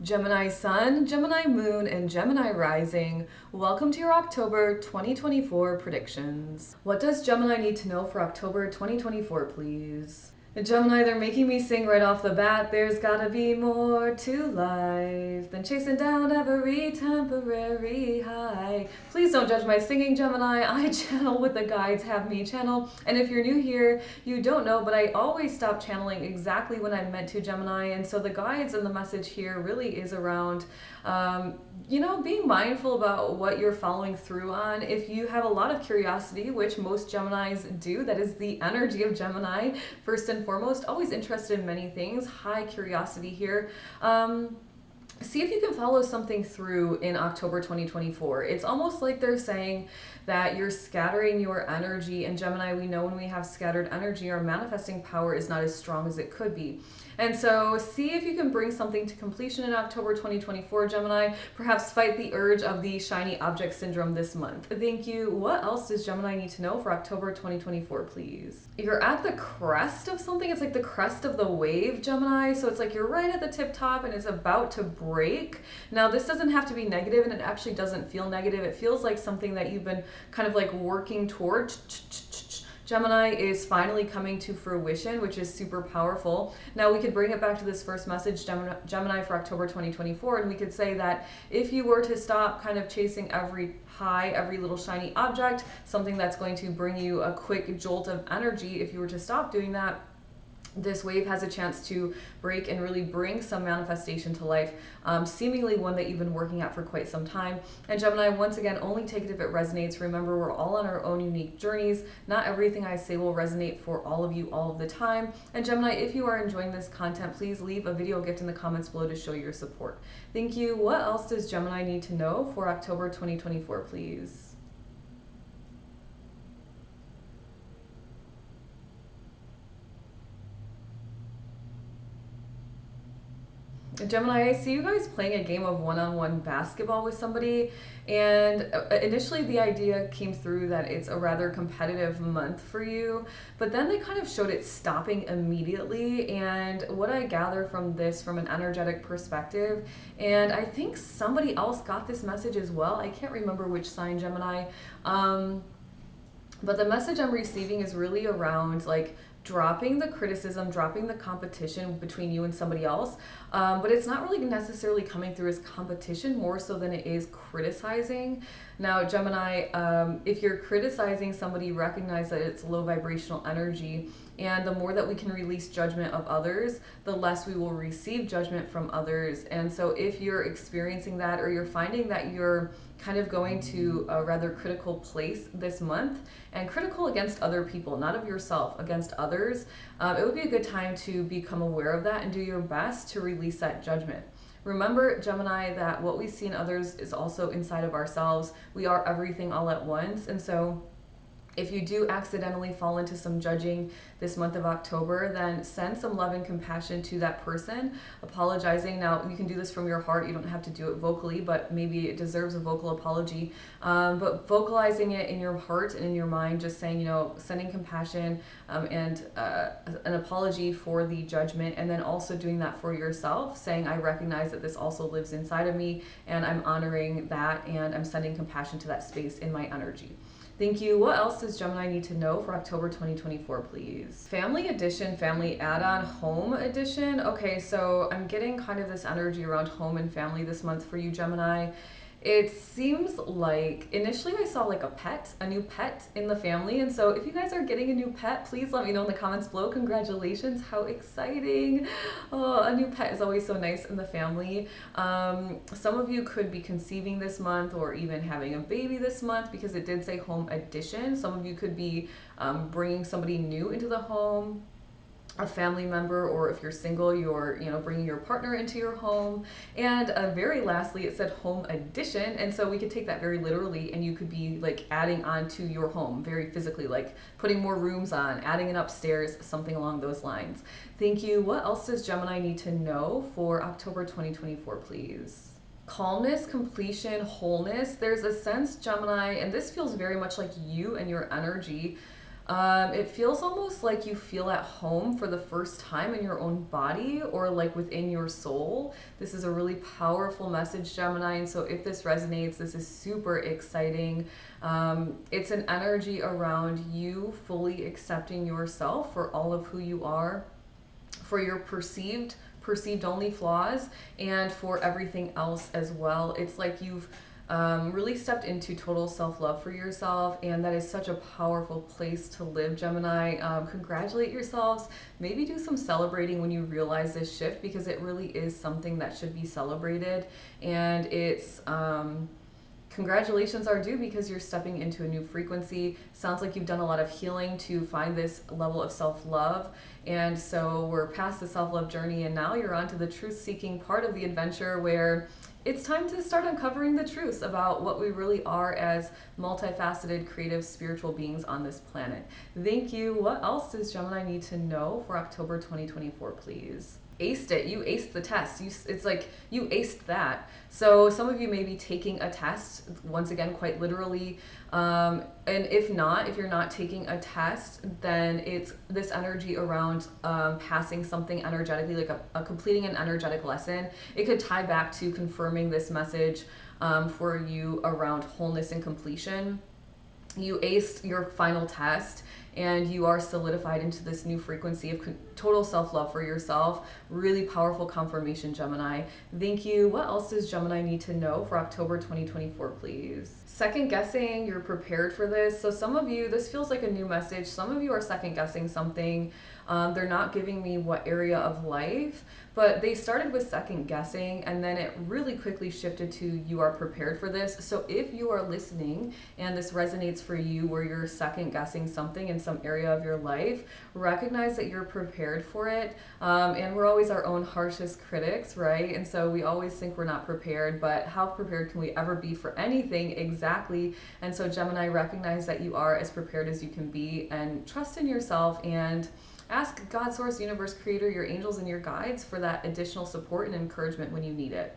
Gemini Sun, Gemini Moon, and Gemini Rising. Welcome to your October 2024 predictions. What does Gemini need to know for October 2024, please? Gemini, they're making me sing right off the bat. There's gotta be more to life than chasing down every temporary high. Please don't judge my singing, Gemini. I channel what the guides have me channel. And if you're new here, you don't know, but I always stop channeling exactly when I'm meant to, Gemini. And so the guides and the message here really is around being mindful about what you're following through on. If you have a lot of curiosity, which most Geminis do, that is the energy of Gemini, first and foremost, always interested in many things, high curiosity here. See if you can follow something through in October 2024. It's almost like they're saying that you're scattering your energy. And Gemini, we know when we have scattered energy, our manifesting power is not as strong as it could be. And so see if you can bring something to completion in October 2024, Gemini. Perhaps fight the urge of the shiny object syndrome this month. Thank you. What else does Gemini need to know for October 2024, please? You're at the crest of something. It's like the crest of the wave, Gemini. So it's like you're right at the tip top and it's about to break. Now, this doesn't have to be negative, and it actually doesn't feel negative. It feels like something that you've been kind of like working towards. Gemini is finally coming to fruition, which is super powerful. Now we could bring it back to this first message, Gemini, for October 2024, and we could say that if you were to stop kind of chasing every high, every little shiny object, something that's going to bring you a quick jolt of energy, if you were to stop doing that, this wave has a chance to break and really bring some manifestation to life, seemingly one that you've been working at for quite some time. And Gemini, once again, only take it if it resonates. Remember, we're all on our own unique journeys. Not everything I say will resonate for all of you all of the time. And Gemini, if you are enjoying this content, please leave a video gift in the comments below to show your support. Thank you. What else does Gemini need to know for October 2024, please? Gemini, I see you guys playing a game of one-on-one basketball with somebody, and initially the idea came through that it's a rather competitive month for you, but then they kind of showed it stopping immediately. And what I gather from this, from an energetic perspective, and I think somebody else got this message as well. I can't remember which sign, Gemini. Um, but the message I'm receiving is really around like dropping the criticism, dropping the competition between you and somebody else. But it's not really necessarily coming through as competition, more so than it is criticizing. Now, Gemini, if you're criticizing somebody, recognize that it's low vibrational energy. And the more that we can release judgment of others, the less we will receive judgment from others. And so if you're experiencing that, or you're finding that you're kind of going to a rather critical place this month, and critical against other people, not of yourself, against others, it would be a good time to become aware of that and do your best to release that judgment. Remember, Gemini, that what we see in others is also inside of ourselves. We are everything all at once. And so if you do accidentally fall into some judging this month of October, then send some love and compassion to that person, apologizing. Now, you can do this from your heart. You don't have to do it vocally, but maybe it deserves a vocal apology. But vocalizing it in your heart and in your mind, just saying, sending compassion and an apology for the judgment, and then also doing that for yourself, saying, I recognize that this also lives inside of me, and I'm honoring that, and I'm sending compassion to that space in my energy. Thank you. What else does Gemini need to know for October 2024, please? Family edition, family add-on, home edition. Okay, so I'm getting kind of this energy around home and family this month for you, Gemini. It seems like initially I saw like a new pet in the family. And so if you guys are getting a new pet, please let me know in the comments below. Congratulations, how exciting. Oh, a new pet is always so nice in the family. Some of you could be conceiving this month, or even having a baby this month, because it did say home addition. Some of you could be bringing somebody new into the home, a family member, or if you're single, you're bringing your partner into your home. And very lastly, it said home addition, and so we could take that very literally, and you could be like adding on to your home very physically, like putting more rooms on, adding an upstairs, something along those lines. Thank you. What else does Gemini need to know for October 2024, please? Calmness, completion, wholeness. There's a sense, Gemini, and this feels very much like you and your energy. It feels almost like you feel at home for the first time in your own body or like within your soul. This is a really powerful message, Gemini. And so if this resonates, this is super exciting. It's an energy around you fully accepting yourself for all of who you are, for your perceived only flaws, and for everything else as well. It's like you've really stepped into total self-love for yourself, and that is such a powerful place to live, Gemini. Congratulate yourselves. Maybe do some celebrating when you realize this shift, because it really is something that should be celebrated. And it's congratulations are due because you're stepping into a new frequency. Sounds like you've done a lot of healing to find this level of self-love. And so we're past the self-love journey, and now you're on to the truth-seeking part of the adventure, where it's time to start uncovering the truths about what we really are as multifaceted, creative, spiritual beings on this planet. Thank you. What else does Gemini need to know for October 2024, please? Aced it. You aced the test. It's like you aced that. So some of you may be taking a test, once again, quite literally. And if not, if you're not taking a test, then it's this energy around passing something energetically, like a completing an energetic lesson. It could tie back to confirming this message for you around wholeness and completion. You aced your final test, and you are solidified into this new frequency of total self-love for yourself. Really powerful confirmation, Gemini. Thank you. What else does Gemini need to know for October 2024, please? Second guessing, you're prepared for this. So some of you, this feels like a new message. Some of you are second guessing something. They're not giving me what area of life, but they started with second guessing, and then it really quickly shifted to you are prepared for this. So if you are listening and this resonates for you, where you're second guessing something in some area of your life, recognize that you're prepared for it. And we're always our own harshest critics, right? And so we always think we're not prepared, but how prepared can we ever be for anything exactly? And so Gemini, recognize that you are as prepared as you can be, and trust in yourself, and ask God, Source, Universe, Creator, your angels, and your guides for that additional support and encouragement when you need it.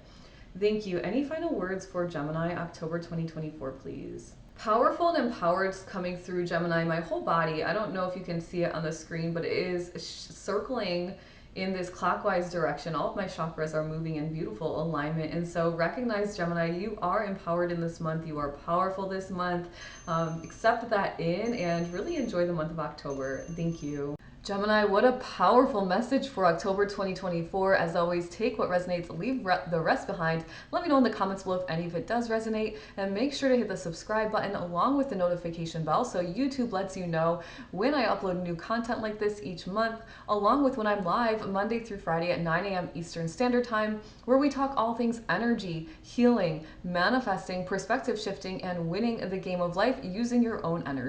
Thank you. Any final words for Gemini, October 2024, please? Powerful and empowered coming through, Gemini. My whole body, I don't know if you can see it on the screen, but it is circling in this clockwise direction. All of my chakras are moving in beautiful alignment. And so recognize, Gemini, you are empowered in this month. You are powerful this month. Accept that in, and really enjoy the month of October. Thank you. Gemini, what a powerful message for October 2024. As always, take what resonates, leave the rest behind. Let me know in the comments below if any of it does resonate, and make sure to hit the subscribe button along with the notification bell so YouTube lets you know when I upload new content like this each month, along with when I'm live Monday through Friday at 9 a.m. Eastern Standard Time, where we talk all things energy, healing, manifesting, perspective shifting, and winning the game of life using your own energy.